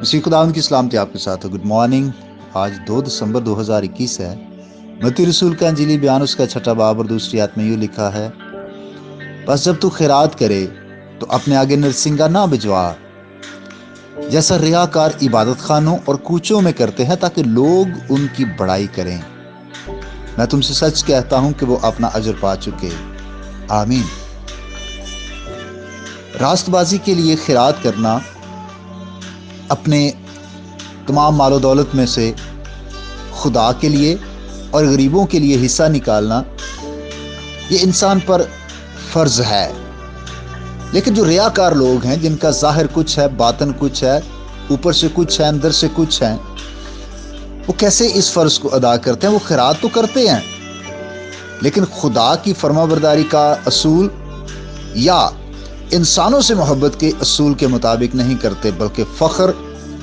मसीह खुदावंद की सलामती आपके साथ हो। Good morning. आज 2 दिसंबर 2021 है। मत्ती रसूल का अंजीली बयान उसका 6 बाब और दूसरी आयत में यूं लिखा है, बस जब तू खैरात करे तो अपने आगे नरसिंगा ना भिजवा, जैसा रियाकार इबादत खानों और कूचों में करते हैं ताकि लोग उनकी बड़ाई करें। मैं तुमसे सच कहता हूं कि वो अपना अजर पा चुके। आमीन। रास्तबाजी के लिए खैरात करना, अपने तमाम मालो दौलत में से खुदा के लिए और गरीबों के लिए हिस्सा निकालना, ये इंसान पर फर्ज है। लेकिन जो रियाकार लोग हैं, जिनका ज़ाहिर कुछ है, बातन कुछ है, ऊपर से कुछ है, अंदर से कुछ है, वो कैसे इस फ़र्ज को अदा करते हैं? वो खैरात तो करते हैं, लेकिन खुदा की फरमाबरदारी का असूल या इंसानों से मोहब्बत के असूल के मुताबिक नहीं करते, बल्कि फ़ख्र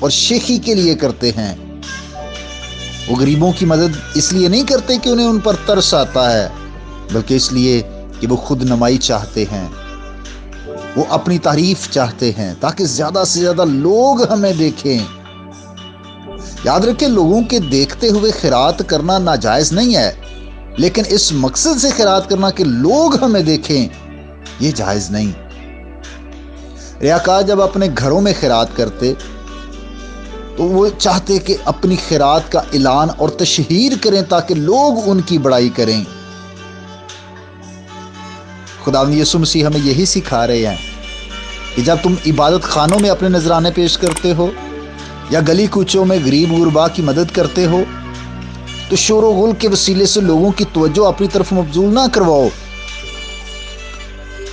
और शेखी के लिए करते हैं। वो गरीबों की मदद इसलिए नहीं करते कि उन्हें उन पर तरस आता है, बल्कि इसलिए कि वो खुद नमाई चाहते हैं, वो अपनी तारीफ चाहते हैं ताकि ज़्यादा से ज़्यादा लोग हमें देखें। याद रखें, लोगों के देखते हुए खैरात करना नाजायज़ नहीं है, लेकिन इस मकसद से खैरात करना कि लोग हमें देखें, ये जायज़ नहीं। रियाकार जब अपने घरों में खैरात करते तो वो चाहते कि अपनी खैरात का ऐलान और तशहीर करें ताकि लोग उनकी बड़ाई करें। खुदावंद यीशु मसीह हमें यही सिखा रहे हैं कि जब तुम इबादत खानों में अपने नजराने पेश करते हो या गली कूचों में गरीब गुरबा की मदद करते हो, तो शोर व गुल के वसीले से लोगों की तवज्जो अपनी तरफ मबजूल ना करवाओ।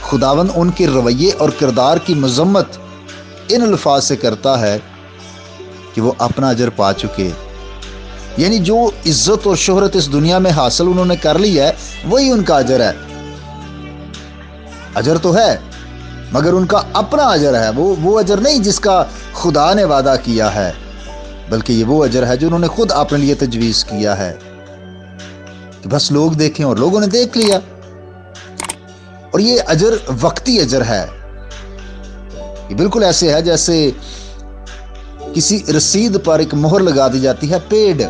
खुदावंद उनके रवैये और किरदार की मजम्मत इन अल्फाज से करता है कि वो अपना अजर पा चुके, यानी जो इज्जत और शोहरत इस दुनिया में हासिल उन्होंने कर ली है, वही उनका अजर है। अजर तो है, मगर उनका अपना अजर है। वो अजर नहीं जिसका खुदा ने वादा किया है, बल्कि ये वो अजर है जो उन्होंने खुद अपने लिए तजवीज़ किया है कि बस लोग देखें, और लोगों ने देख लिया। और ये अजर वक्ती अजर है। ये बिल्कुल ऐसे है जैसे किसी रसीद पर एक मोहर लगा दी जाती है पेड,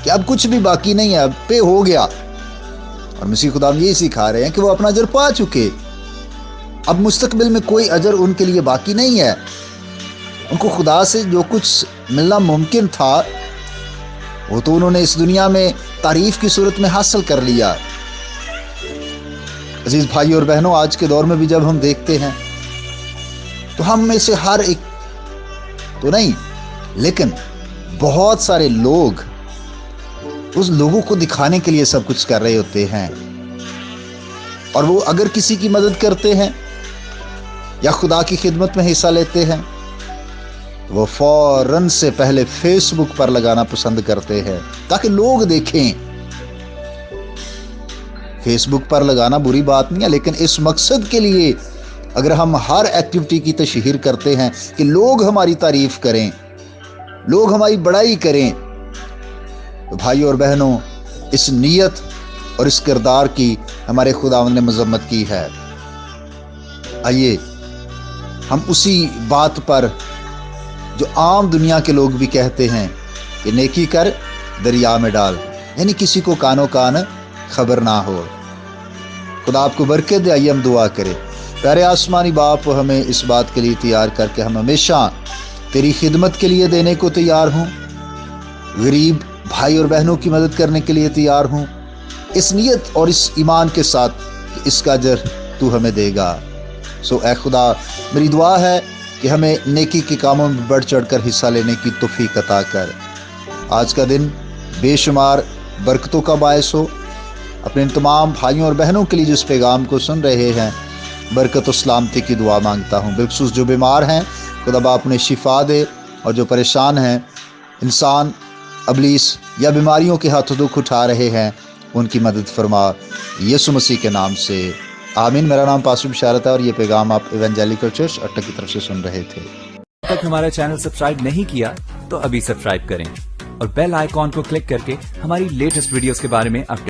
कि अब कुछ भी बाकी नहीं है, अब पे हो गया। और मसीह खुदा यही सिखा रहे हैं कि वो अपना अजर पा चुके। अब मुस्तकबिल में कोई अजर उनके लिए बाकी नहीं है। उनको खुदा से जो कुछ मिलना मुमकिन था, वो तो उन्होंने इस दुनिया में तारीफ की सूरत में हासिल कर लिया। अजीज भाई और बहनों, आज के दौर में भी जब हम देखते हैं तो हम में से हर एक तो नहीं, लेकिन बहुत सारे लोग उस लोगों को दिखाने के लिए सब कुछ कर रहे होते हैं। और वो अगर किसी की मदद करते हैं या खुदा की खिदमत में हिस्सा लेते हैं, वो फौरन से पहले फेसबुक पर लगाना पसंद करते हैं ताकि लोग देखें। फेसबुक पर लगाना बुरी बात नहीं है, लेकिन इस मकसद के लिए अगर हम हर एक्टिविटी की तशहीर करते हैं कि लोग हमारी तारीफ करें, लोग हमारी बड़ाई करें, तो भाई और बहनों, इस नीयत और इस किरदार की हमारे खुदावंद ने मजम्मत की है। आइए हम उसी बात पर जो आम दुनिया के लोग भी कहते हैं कि नेकी कर दरिया में डाल, यानी किसी को कानो कान खबर ना हो। खुदा आपको बरकत दे। आइए हम दुआ करें। प्यारे आसमानी बाप, हमें इस बात के लिए तैयार करके हम हमेशा तेरी खिदमत के लिए देने को तैयार हूँ, गरीब भाई और बहनों की मदद करने के लिए तैयार हूँ, इस नियत और इस ईमान के साथ कि इसका अजर तू हमें देगा। सो ऐ खुदा, मेरी दुआ है कि हमें नेकी के कामों में बढ़ चढ़ कर हिस्सा लेने की तौफीक अता कर। आज का दिन बेशुमार बरकतों का बायस हो। अपने तमाम भाइयों और बहनों के लिए जिस पैगाम को सुन रहे हैं, बरकत और सलामती की दुआ मांगता हूँ। बिलखुसूस जो बीमार हैं, खुदा बाप उन्हें शिफा दे, और जो परेशान हैं, इंसान अबलीस या बीमारियों के हाथों दुख उठा रहे हैं, उनकी मदद फरमा, यीशु मसीह के नाम से आमीन। मेरा नाम पास्टर बिशारत है और ये पैगाम आप इवेंजेलिकल चर्च अट्टक की तरफ से सुन रहे थे। अब तक हमारा चैनल सब्सक्राइब नहीं किया तो अभी सब्सक्राइब करें और बेल आइकॉन को क्लिक करके हमारी लेटेस्ट वीडियोस के बारे में अपडेट